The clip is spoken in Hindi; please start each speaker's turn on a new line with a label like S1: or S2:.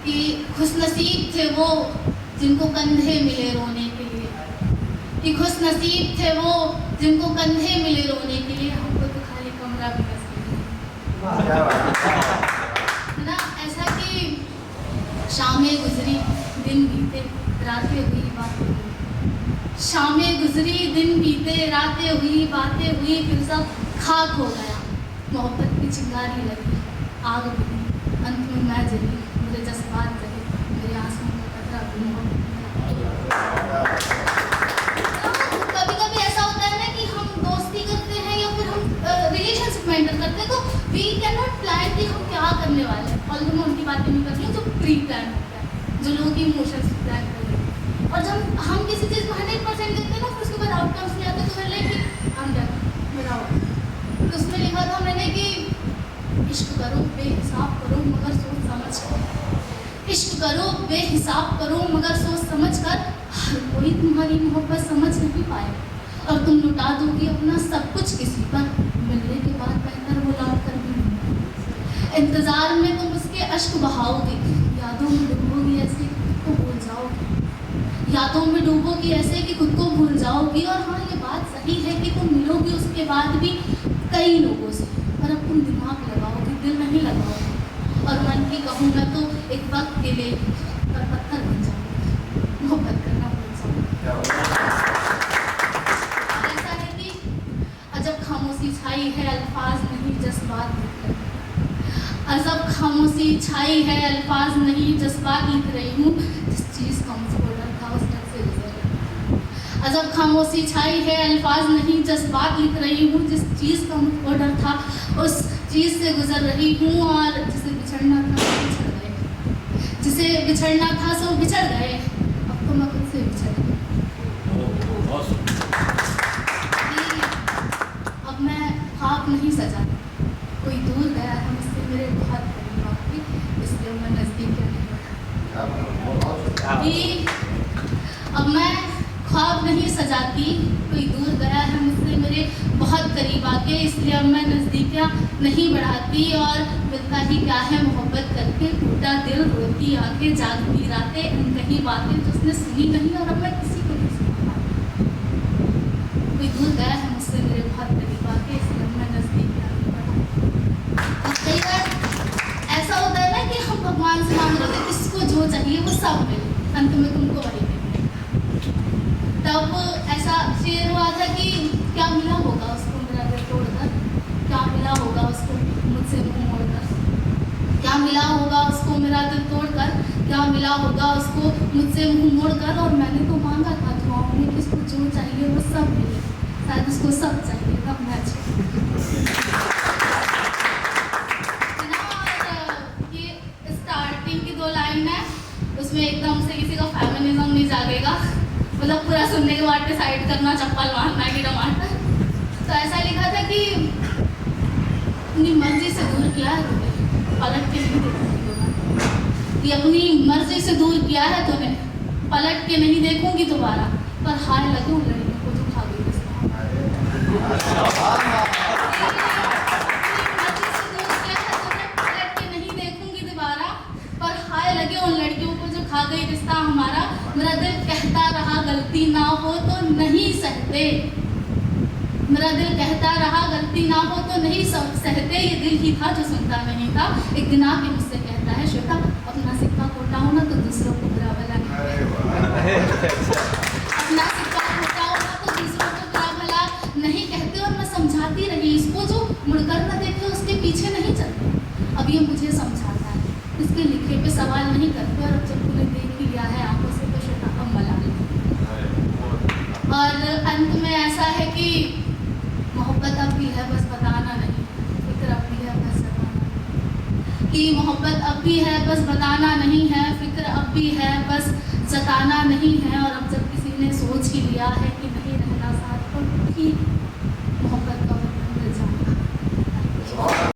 S1: कि खुशनसीब थे वो जिनको कंधे मिले रोने के लिए, कि खुशनसीब थे वो जिनको कंधे मिले रोने के लिए। हमको तो खाली कमरा भी नसीब है ना। ऐसा कि शामें गुजरी दिन बीते रातें हुई बातें हुई, शामें गुजरी दिन बीते रातें हुई बातें हुई, फिर सब खाक हो गया। मोहब्बत की चिंगारी लगी, आग बुझी, अंत में मैं जली, मेरे जज्बात जले, मेरे आंसुओं का कतरा भी कभी कभी ऐसा होता है ना कि हम दोस्ती करते हैं या फिर हम रिलेशनशिप मेंटेन करते हैं, तो वी कैन नॉट प्लान कि हम क्या करने वाले हैं। और मैं उनकी बातें नहीं कर रही हूँ जो प्री प्लान होता है, जो लोग इमोशंस प्लान करते हैं। और जब हम किसी चीज़ में 100% देते हैं ना, फिर उसके बाद आउटकम्स नहीं आते, तो मैं लाइक हम मेरा तो उसमें लिखा था मैंने कि इश्क करो बेहिसाब करो मगर सोच समझ कर, इश्क करो बेहिसाब करो मगर सोच समझ कर, हर कोई तुम्हारी मोहब्बत समझ नहीं पाए और तुम लुटा दोगी अपना सब कुछ किसी पर, मिलने के बाद बेहतर वो लौट कर भी नहीं। इंतजार में तुम उसके अश्क बहाओगी, यादों में डूबोगी ऐसे कि खुद को भूल जाओगी, यादों में डूबोगी ऐसे कि खुद को भूल जाओगी। और हाँ, ये बात सही है कि तुम मिलोगी उसके बाद भी कई लोगों से, पर अब तुम दिमाग लगाओगे, दिल नहीं लगाओगे। और मन की कहूँ मैं तो एक वक्त के लिए पर पत्थर बन जाओगे, मोहब्बत करना भूल जाओगे। ऐसा है कि अजब खामोशी छाई है अल्फाज नहीं जज्बात लिख रही, अजब खामोशी छाई है अल्फाज नहीं जज्बात लिख रही हूँ, जिस चीज़ का मुझको डर था उस डर से गुजर रही। अजब खामोशी छाई है अल्फाज नहीं जज्बात लिख रही हूँ, जिस चीज़ का मुझको डर था उस चीज़ से गुजर रही हूँ। और जिसे बिछड़ना था सो बिछड़ गए, जिसे बिछड़ना था सो बिछड़ गए, अब तो मैं खुद से बिछड़ गई। अब मैं ख्वाब नहीं सजाती, कोई दूर गया है मुझसे मेरे बहुत करीब आके, इसलिए मैं नज़दीक नहीं बढ़ा। अब मैं ख्वाब नहीं सजाती, कोई दूर गया है मुझसे मेरे बहुत करीब आके, इसलिए अब मैं नज़दीकियाँ नहीं बढ़ाती। और मिलता ही क्या है मोहब्बत करके, टूटा दिल रोती आंखें जागती रातें, अनकही बातें जो उसने सुनी नहीं और अब मैं किसी को नहीं सुना पाती। कोई दूर गया है मुझसे मेरे बहुत करीब आके, इसलिए अब मैं नज़दीकियाँ नहीं बढ़ाती। कई बार ऐसा होता है ना कि हम भगवान से मांग रहे थे किसको जो चाहिए वो सब मिले, अंत में तुमको वही मिले। तब ऐसा शेर हुआ था कि क्या मिला होगा उसको मेरा दिल तोड़कर, क्या मिला होगा उसको मुझसे मुंह मोड़कर, क्या मिला होगा उसको मेरा दिल तोड़कर, क्या मिला होगा उसको मुझसे मुंह मोड़कर। और मैंने तो मांगा था दुआओं में कि उसको जो चाहिए वो सब मिले, शायद उसको सब चाहिए तब मैं ये स्टार्टिंग की 2 लाइन है, उसमें एकदम से किसी का फेमिनिज्म नहीं जागेगा, मतलब पूरा सुनने के बाद डिसाइड करना चप्पल मारना कि टमाटर। तो ऐसा लिखा था कि अपनी मर्जी से दूर किया है तूने, पलट के नहीं देखूंगी, कि अपनी मर्जी से दूर किया है तूने, पलट के नहीं देखूंगी दोबारा, पर हाय लगे उन लड़कियों को जो खा गई। पलट के नहीं देखूंगी दोबारा, पर हाय लगे उन लड़कियों को जो खा गई रिश्ता हमारा। मेरा दिल कहता रहा गलती ना हो तो नहीं सहते, मेरा दिल कहता रहा गलती ना हो तो नहीं सहते, ये दिल ही था जो सुनता नहीं था। एक दिन आके मुझसे कहता है श्वेता अपना सिक्का खोटा हो ना तो दूसरों को बुरा भला नहीं, अपना सिक्का खोटा हो ना तो दूसरों को बुरा भला नहीं कहते। और मैं समझाती रही इसको, जो मुड़कर न देखे उसके पीछे नहीं चलते। अब ये मुझे समझाता है, इसके लिखे पे सवाल नहीं करते, और अब जब तूने देख ही लिया है आंखों से तो श्वेता अब मला ले। और अंत में ऐसा है कि मोहब्बत अब भी है बस बताना नहीं, फिक्र अब भी है बस जताना नहीं, कि मोहब्बत अब भी है बस बताना नहीं है, फिक्र अब भी है बस जताना नहीं है। और अब जब किसी ने सोच ही लिया है कि नहीं रहना साथ, तो ठीक